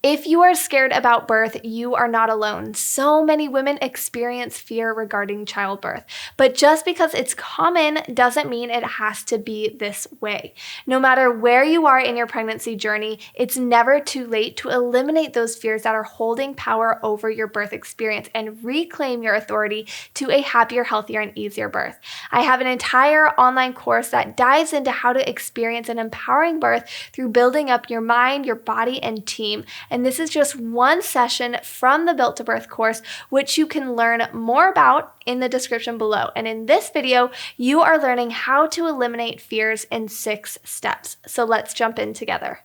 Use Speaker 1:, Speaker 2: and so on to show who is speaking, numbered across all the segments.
Speaker 1: If you are scared about birth, you are not alone. So many women experience fear regarding childbirth, but just because it's common doesn't mean it has to be this way. No matter where you are in your pregnancy journey, it's never too late to eliminate those fears that are holding power over your birth experience and reclaim your authority to a happier, healthier, and easier birth. I have an entire online course that dives into how to experience an empowering birth through building up your mind, your body, and team. And this is just one session from the Built to Birth course, which you can learn more about in the description below. And in this video, you are learning how to eliminate fears in 6 steps. So let's jump in together.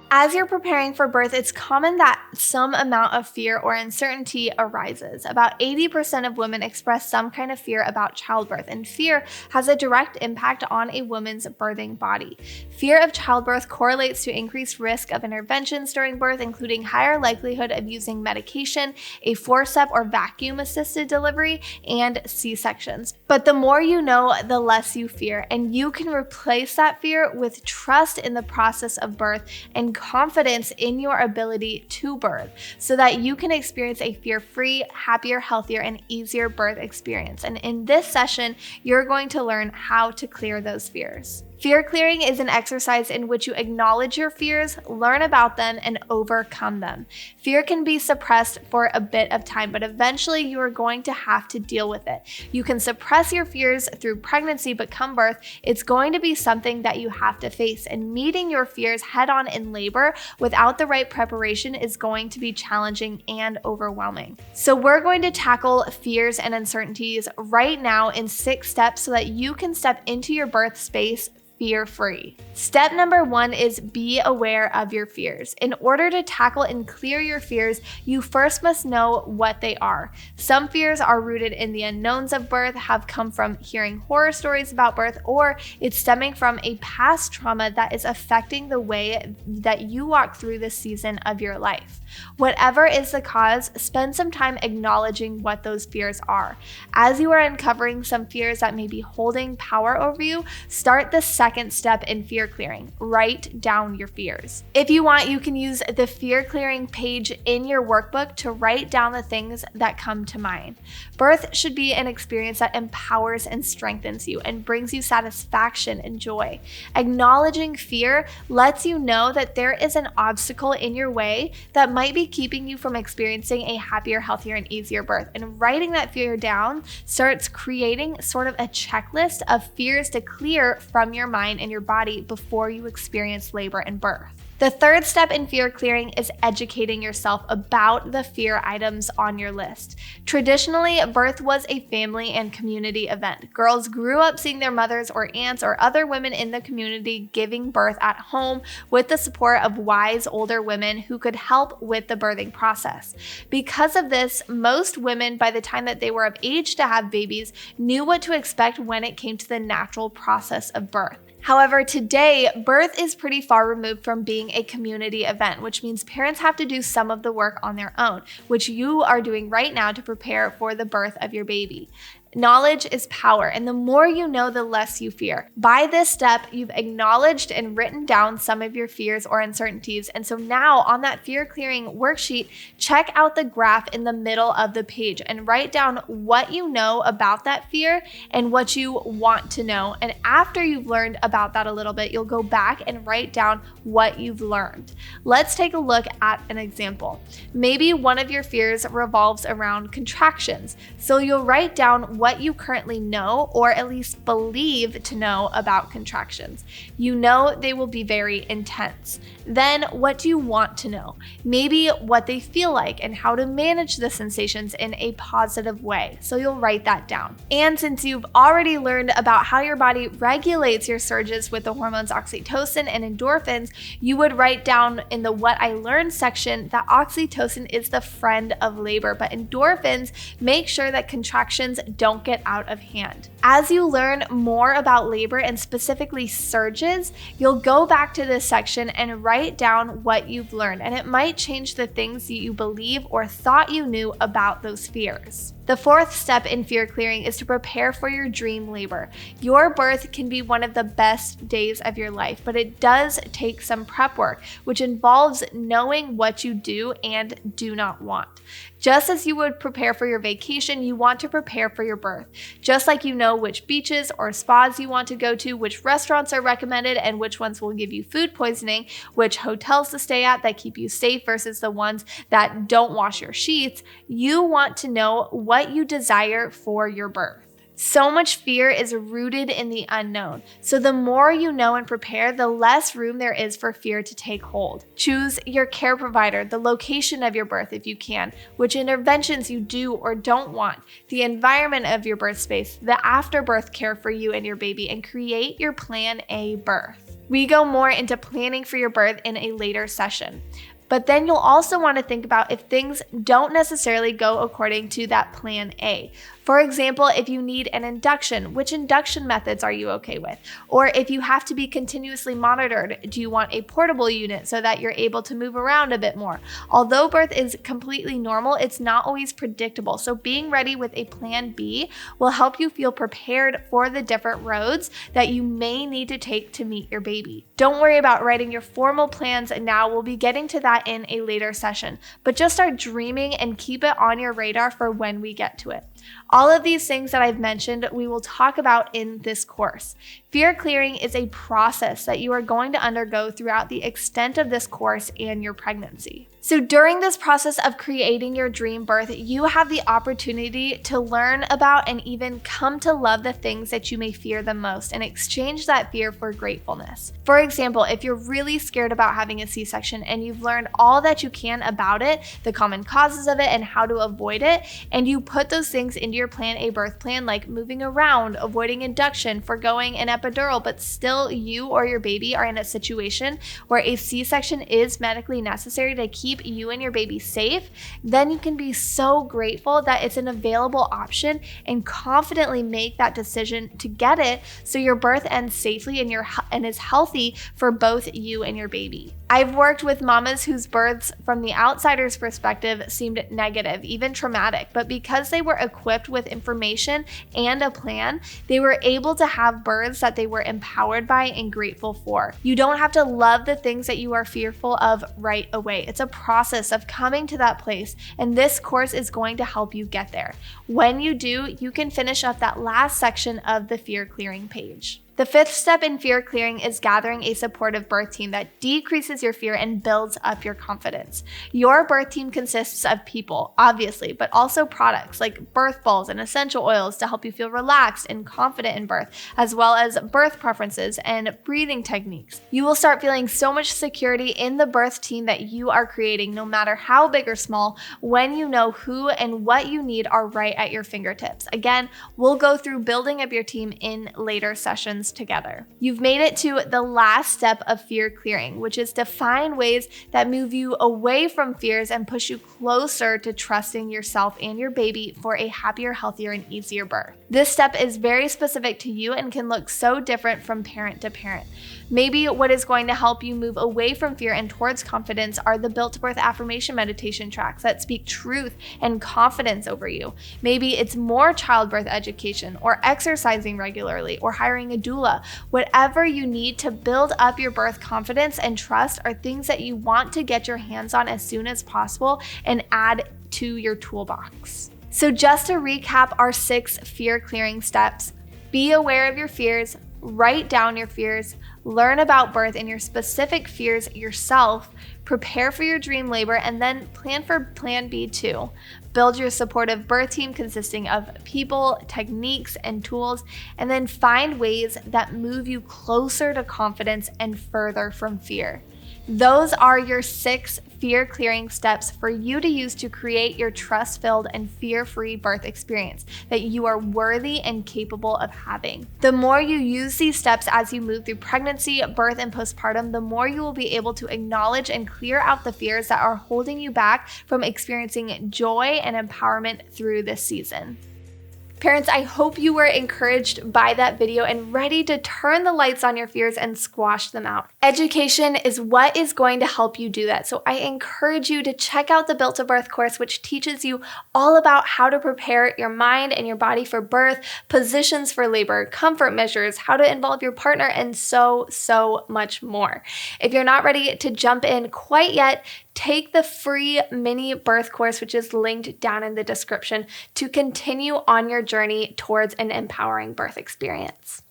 Speaker 1: As you're preparing for birth, it's common that some amount of fear or uncertainty arises. About 80% of women express some kind of fear about childbirth, and fear has a direct impact on a woman's birthing body. Fear of childbirth correlates to increased risk of interventions during birth, including higher likelihood of using medication, a forceps or vacuum-assisted delivery, and C-sections. But the more you know, the less you fear, and you can replace that fear with trust in the process of birth and confidence in your ability to birth so that you can experience a fear-free, happier, healthier, and easier birth experience. And in this session, you're going to learn how to clear those fears. Fear clearing is an exercise in which you acknowledge your fears, learn about them, and overcome them. Fear can be suppressed for a bit of time, but eventually you are going to have to deal with it. You can suppress your fears through pregnancy, but come birth, it's going to be something that you have to face. And meeting your fears head on in labor without the right preparation is going to be challenging and overwhelming. So we're going to tackle fears and uncertainties right now in 6 steps so that you can step into your birth space fear-free. Step number 1 is be aware of your fears. In order to tackle and clear your fears, you first must know what they are. Some fears are rooted in the unknowns of birth, have come from hearing horror stories about birth, or it's stemming from a past trauma that is affecting the way that you walk through this season of your life. Whatever is the cause, spend some time acknowledging what those fears are. As you are uncovering some fears that may be holding power over you, start the second step in fear clearing. Write down your fears. If you want, you can use the fear clearing page in your workbook to write down the things that come to mind. Birth should be an experience that empowers and strengthens you and brings you satisfaction and joy. Acknowledging fear lets you know that there is an obstacle in your way that might be keeping you from experiencing a happier, healthier, and easier birth. And writing that fear down starts creating sort of a checklist of fears to clear from your mind and your body before you experience labor and birth. The third step in fear clearing is educating yourself about the fear items on your list. Traditionally, birth was a family and community event. Girls grew up seeing their mothers or aunts or other women in the community giving birth at home with the support of wise older women who could help with the birthing process. Because of this, most women, by the time that they were of age to have babies, knew what to expect when it came to the natural process of birth. However, today, birth is pretty far removed from being a community event, which means parents have to do some of the work on their own, which you are doing right now to prepare for the birth of your baby. Knowledge is power, and the more you know, the less you fear. By this step, you've acknowledged and written down some of your fears or uncertainties, and so now on that fear clearing worksheet, check out the graph in the middle of the page and write down what you know about that fear and what you want to know. And after you've learned about that a little bit, you'll go back and write down what you've learned. Let's take a look at an example. Maybe one of your fears revolves around contractions, so you'll write down what you currently know, or at least believe to know, about contractions. You know they will be very intense. Then what do you want to know? Maybe what they feel like and how to manage the sensations in a positive way. So you'll write that down. And since you've already learned about how your body regulates your surges with the hormones oxytocin and endorphins, you would write down in the what I learned section that oxytocin is the friend of labor, but endorphins make sure that contractions don't don't get out of hand. As you learn more about labor and specifically surges, you'll go back to this section and write down what you've learned, and it might change the things that you believe or thought you knew about those fears. The fourth step in fear clearing is to prepare for your dream labor. Your birth can be one of the best days of your life, but it does take some prep work, which involves knowing what you do and do not want. Just as you would prepare for your vacation, you want to prepare for your birth. Just like you know which beaches or spas you want to go to, which restaurants are recommended, and which ones will give you food poisoning, which hotels to stay at that keep you safe versus the ones that don't wash your sheets, you want to know what you desire for your birth. So much fear is rooted in the unknown. So the more you know and prepare, the less room there is for fear to take hold. Choose your care provider, the location of your birth if you can, which interventions you do or don't want, the environment of your birth space, the afterbirth care for you and your baby, and create your plan A birth. We go more into planning for your birth in a later session. But then you'll also want to think about if things don't necessarily go according to that plan A. For example, if you need an induction, which induction methods are you okay with? Or if you have to be continuously monitored, do you want a portable unit so that you're able to move around a bit more? Although birth is completely normal, it's not always predictable. So being ready with a plan B will help you feel prepared for the different roads that you may need to take to meet your baby. Don't worry about writing your formal plans now. We'll be getting to that in a later session, but just start dreaming and keep it on your radar for when we get to it. All of these things that I've mentioned, we will talk about in this course. Fear clearing is a process that you are going to undergo throughout the extent of this course and your pregnancy. So during this process of creating your dream birth, you have the opportunity to learn about and even come to love the things that you may fear the most and exchange that fear for gratefulness. For example, if you're really scared about having a C-section and you've learned all that you can about it, the common causes of it and how to avoid it, and you put those things into your plan A birth plan, like moving around, avoiding induction, foregoing an epidural, but still you or your baby are in a situation where a C-section is medically necessary to keep you and your baby safe, then you can be so grateful that it's an available option and confidently make that decision to get it so your birth ends safely and is healthy for both you and your baby. I've worked with mamas whose births from the outsider's perspective seemed negative, even traumatic, but because they were equipped with information and a plan, they were able to have births that they were empowered by and grateful for. You don't have to love the things that you are fearful of right away. It's a process of coming to that place, and this course is going to help you get there. When you do, you can finish up that last section of the fear clearing page. The fifth step in fear clearing is gathering a supportive birth team that decreases your fear and builds up your confidence. Your birth team consists of people, obviously, but also products like birth balls and essential oils to help you feel relaxed and confident in birth, as well as birth preferences and breathing techniques. You will start feeling so much security in the birth team that you are creating, no matter how big or small, when you know who and what you need are right at your fingertips. Again, we'll go through building up your team in later sessions together. You've made it to the last step of fear clearing, which is to find ways that move you away from fears and push you closer to trusting yourself and your baby for a happier, healthier, and easier birth. This step is very specific to you and can look so different from parent to parent. Maybe what is going to help you move away from fear and towards confidence are the Built to Birth affirmation meditation tracks that speak truth and confidence over you. Maybe it's more childbirth education or exercising regularly or hiring a doula. Whatever you need to build up your birth confidence and trust are things that you want to get your hands on as soon as possible and add to your toolbox. So just to recap our 6 fear clearing steps: be aware of your fears, write down your fears, learn about birth and your specific fears yourself, prepare for your dream labor, and then plan for plan B too. Build your supportive birth team consisting of people, techniques, and tools, and then find ways that move you closer to confidence and further from fear. Those are your 6 fear clearing steps for you to use to create your trust-filled and fear-free birth experience that you are worthy and capable of having. The more you use these steps as you move through pregnancy, birth, and postpartum, the more you will be able to acknowledge and clear out the fears that are holding you back from experiencing joy and empowerment through this season. Parents, I hope you were encouraged by that video and ready to turn the lights on your fears and squash them out. Education is what is going to help you do that. So I encourage you to check out the Built to Birth course, which teaches you all about how to prepare your mind and your body for birth, positions for labor, comfort measures, how to involve your partner, and so much more. If you're not ready to jump in quite yet, take the free mini birth course, which is linked down in the description, to continue on your journey towards an empowering birth experience.